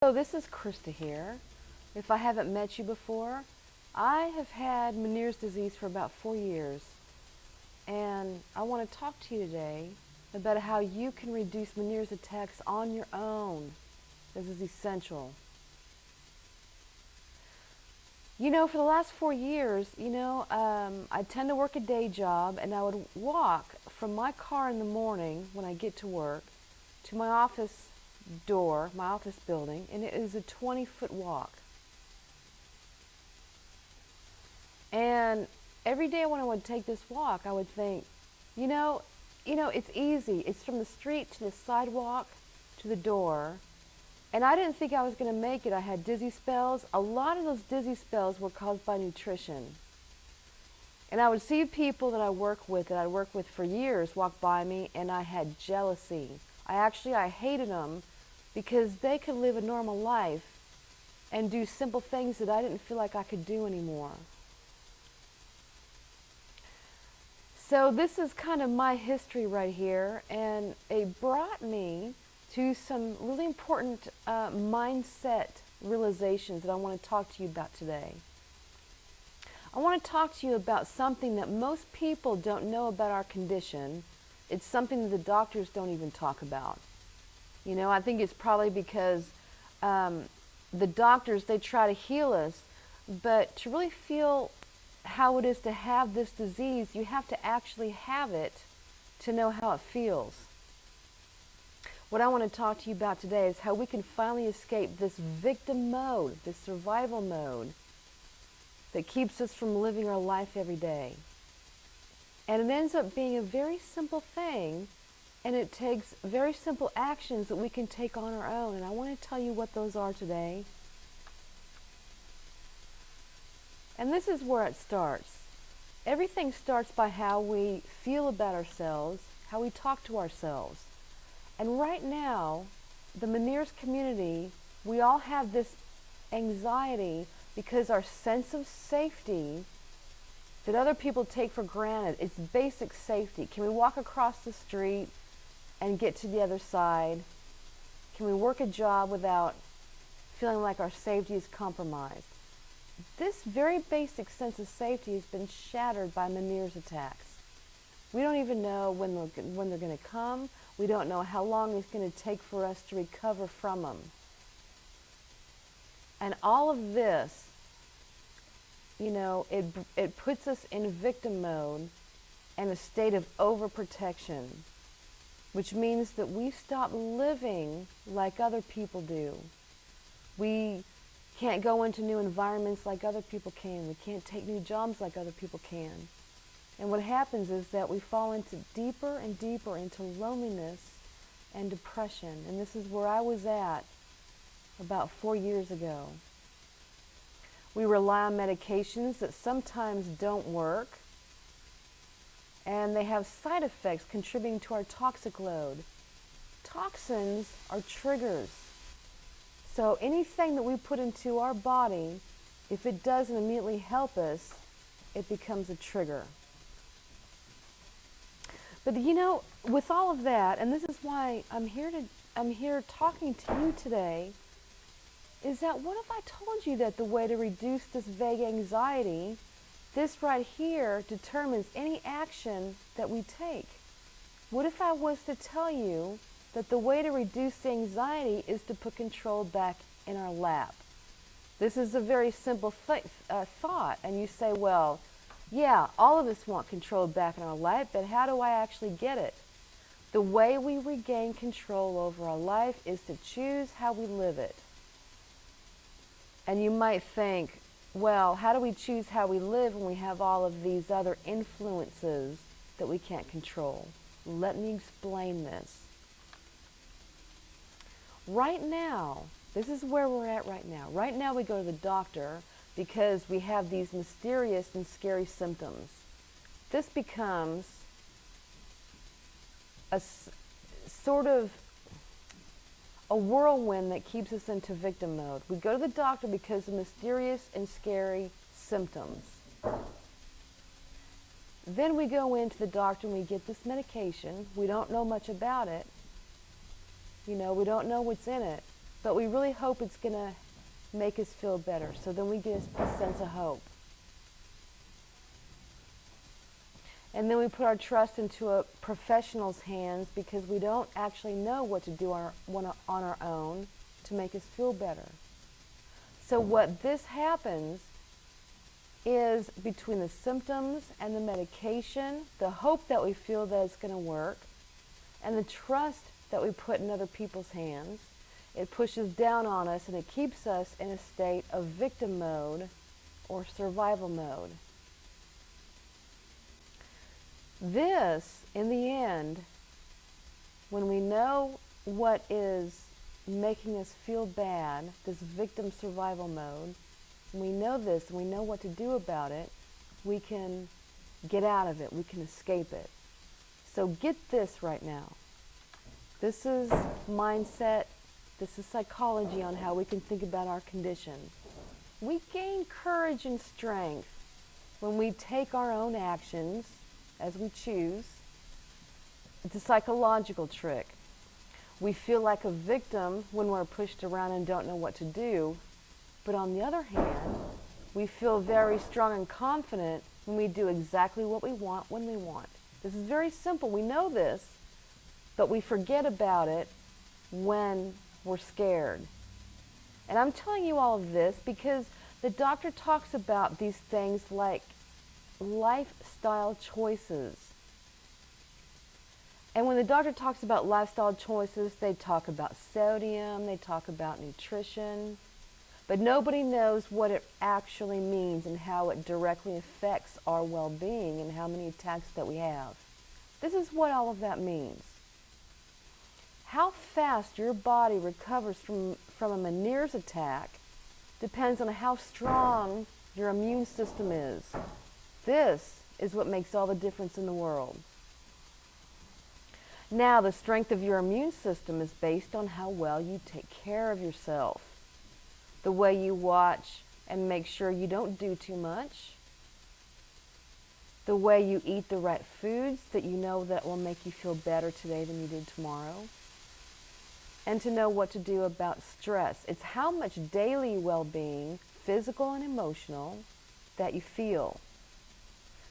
So this is Krista here. If I haven't met you before, I have had Meniere's disease for about 4 years, and I want to talk to you today about how you can reduce Meniere's attacks on your own. This is essential. For the last 4 years, I tend to work a day job, and I would walk from my car in the morning when I get to work to my office door, my office building, and it is a 20-foot walk. And every day when I would take this walk, I would think, it's easy. It's from the street to the sidewalk to the door. And I didn't think I was going to make it. I had dizzy spells. A lot of those dizzy spells were caused by nutrition. And I would see people that I worked with for years, walk by me, and I had jealousy. I hated them because they could live a normal life and do simple things that I didn't feel like I could do anymore. So this is kind of my history right here, and it brought me to some really important mindset realizations that I want to talk to you about today. I want to talk to you about something that most people don't know about our condition. It's something that the doctors don't even talk about. I think it's probably because the doctors, they try to heal us, but to really feel how it is to have this disease, you have to actually have it to know how it feels. What I want to talk to you about today is how we can finally escape this victim mode, this survival mode that keeps us from living our life every day. And it ends up being a very simple thing, and it takes very simple actions that we can take on our own. And I want to tell you what those are today. And this is where it starts. Everything starts by how we feel about ourselves, how we talk to ourselves. And right now, the Meniere's community, we all have this anxiety because our sense of safety that other people take for granted, it's basic safety. Can we walk across the street and get to the other side? Can we work a job without feeling like our safety is compromised? This very basic sense of safety has been shattered by Meniere's attacks. We don't even know when they're going to come. We don't know how long it's going to take for us to recover from them. And all of this, it puts us in victim mode and a state of overprotection, which means that we stop living like other people do. We can't go into new environments like other people can. We can't take new jobs like other people can. And what happens is that we fall into deeper and deeper into loneliness and depression. And this is where I was at about 4 years ago. We rely on medications that sometimes don't work, and they have side effects contributing to our toxic load. Toxins are triggers. So anything that we put into our body, if it doesn't immediately help us, it becomes a trigger. But with all of that, and this is why I'm here talking to you today, is that what if I told you that the way to reduce this vague anxiety, this right here determines any action that we take? What if I was to tell you that the way to reduce the anxiety is to put control back in our lap? This is a very simple thought, and you say, well, yeah, all of us want control back in our life, but how do I actually get it? The way we regain control over our life is to choose how we live it. And you might think, well, how do we choose how we live when we have all of these other influences that we can't control? Let me explain this. Right now, this is where we're at right now. Right now we go to the doctor because we have these mysterious and scary symptoms. This becomes a sort of a whirlwind that keeps us into victim mode. We go to the doctor because of mysterious and scary symptoms. Then we go into the doctor and we get this medication. We don't know much about it. We don't know what's in it. but we really hope it's going to make us feel better. So then we get a sense of hope. And then we put our trust into a professional's hands because we don't actually know what to do on our own to make us feel better. So what this happens is between the symptoms and the medication, the hope that we feel that it's going to work, and the trust that we put in other people's hands, it pushes down on us and it keeps us in a state of victim mode or survival mode. This, in the end, when we know what is making us feel bad, this victim survival mode, when we know this and we know what to do about it, we can get out of it, we can escape it. So get this right now. This is mindset, this is psychology on how we can think about our condition. We gain courage and strength when we take our own actions as we choose. It's a psychological trick. We feel like a victim when we're pushed around and don't know what to do. But on the other hand, we feel very strong and confident when we do exactly what we want when we want. This is very simple. We know this, but we forget about it when we're scared. And I'm telling you all of this because the doctor talks about these things like lifestyle choices. And when the doctor talks about lifestyle choices, they talk about sodium, they talk about nutrition, but nobody knows what it actually means and how it directly affects our well-being and how many attacks that we have. This is what all of that means. How fast your body recovers from a Meniere's attack depends on how strong your immune system is. This is what makes all the difference in the world. Now, the strength of your immune system is based on how well you take care of yourself, the way you watch and make sure you don't do too much, the way you eat the right foods that you know that will make you feel better today than you did tomorrow, and to know what to do about stress. It's how much daily well-being, physical and emotional, that you feel.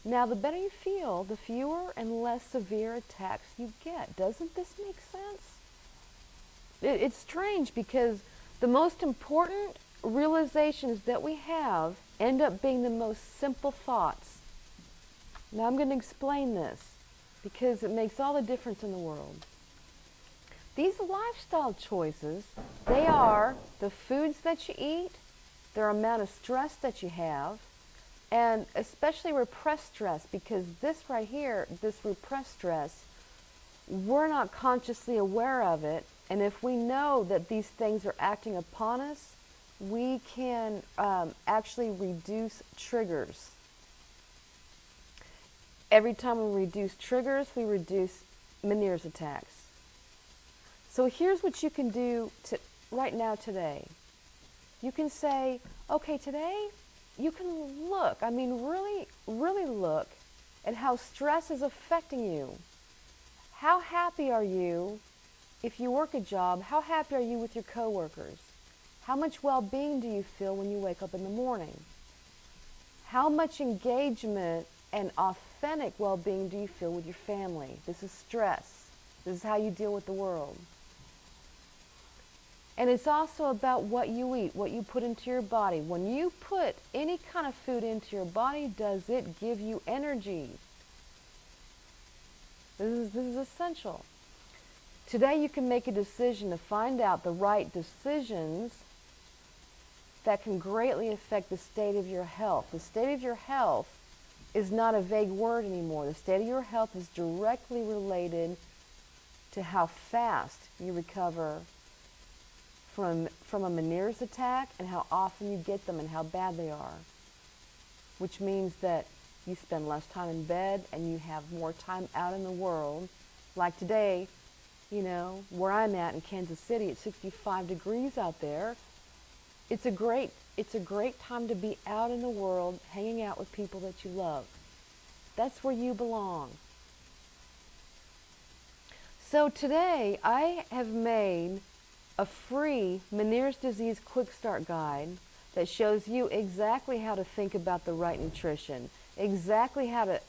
Now, the better you feel, the fewer and less severe attacks you get. Doesn't this make sense? It's strange because the most important realizations that we have end up being the most simple thoughts. Now, I'm going to explain this because it makes all the difference in the world. These lifestyle choices, they are the foods that you eat, their amount of stress that you have, and especially repressed stress, because this right here, this repressed stress, we're not consciously aware of it. And if we know that these things are acting upon us, we can actually reduce triggers. Every time we reduce triggers, we reduce Meniere's attacks. So here's what you can do right now today. You can say, okay, today, you can look, really, really look at how stress is affecting you. How happy are you if you work a job? How happy are you with your coworkers? How much well-being do you feel when you wake up in the morning? How much engagement and authentic well-being do you feel with your family? This is stress. This is how you deal with the world. And it's also about what you eat, what you put into your body. When you put any kind of food into your body, does it give you energy? This is essential. Today you can make a decision to find out the right decisions that can greatly affect the state of your health. The state of your health is not a vague word anymore. The state of your health is directly related to how fast you recover from a Meniere's attack and how often you get them and how bad they are, which means that you spend less time in bed and you have more time out in the world. Like today, where I'm at in Kansas City, it's 65 degrees out there. It's a great time to be out in the world, hanging out with people that you love. That's where you belong. So today, I have made a free Meniere's disease quick start guide that shows you exactly how to think about the right nutrition, exactly how to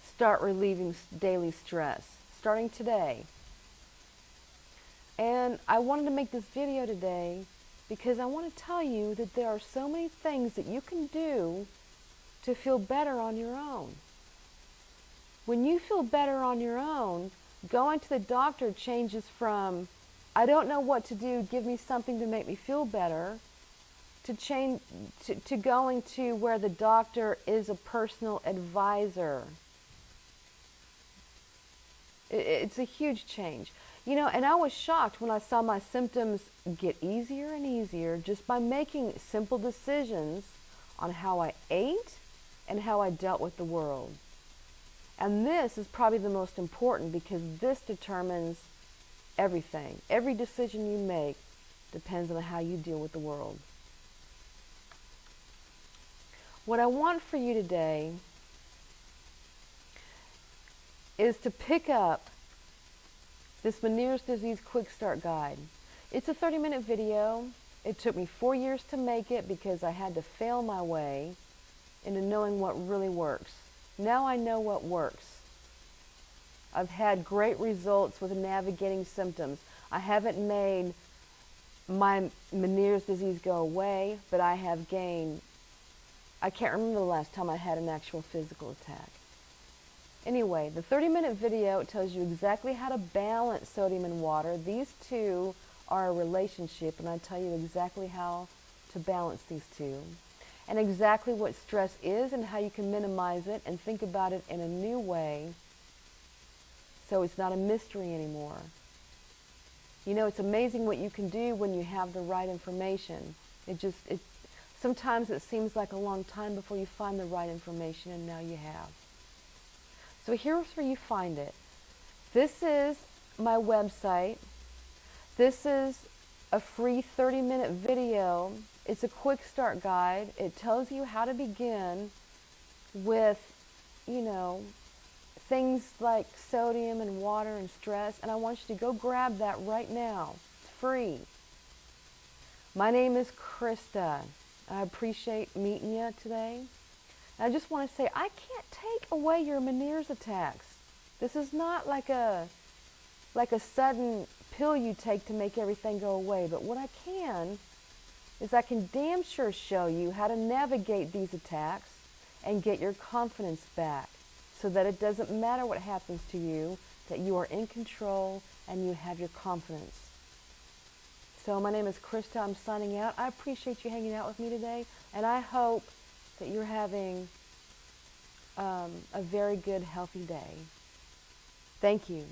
start relieving daily stress, starting today. And I wanted to make this video today because I want to tell you that there are so many things that you can do to feel better on your own. When you feel better on your own, going to the doctor changes from, I don't know what to do, give me something to make me feel better, to going to where the doctor is a personal advisor. It's a huge change. You know, and I was shocked when I saw my symptoms get easier and easier just by making simple decisions on how I ate and how I dealt with the world. And this is probably the most important because this determines everything. Every decision you make depends on how you deal with the world. What I want for you today is to pick up this Meniere's disease quick start guide. It's a 30-minute video. It took me 4 years to make it because I had to fail my way into knowing what really works. Now I know what works. I've had great results with navigating symptoms. I haven't made my Meniere's disease go away, but I have gained, I can't remember the last time I had an actual physical attack. Anyway, the 30-minute video tells you exactly how to balance sodium and water. These two are a relationship, and I tell you exactly how to balance these two, and exactly what stress is and how you can minimize it and think about it in a new way so it's not a mystery anymore. You know, it's amazing what you can do when you have the right information. Sometimes it seems like a long time before you find the right information, and now you have. So here's where you find it. This is my website. This is a free 30-minute video. It's a quick start guide. It tells you how to begin with, you know, things like sodium and water and stress. And I want you to go grab that right now. It's free. My name is Krista. I appreciate meeting you today. I just want to say, I can't take away your Meniere's attacks. This is not like a sudden pill you take to make everything go away. But what I can is I can damn sure show you how to navigate these attacks and get your confidence back so that it doesn't matter what happens to you, that you are in control and you have your confidence. So my name is Krista. I'm signing out. I appreciate you hanging out with me today, and I hope that you're having a very good, healthy day. Thank you.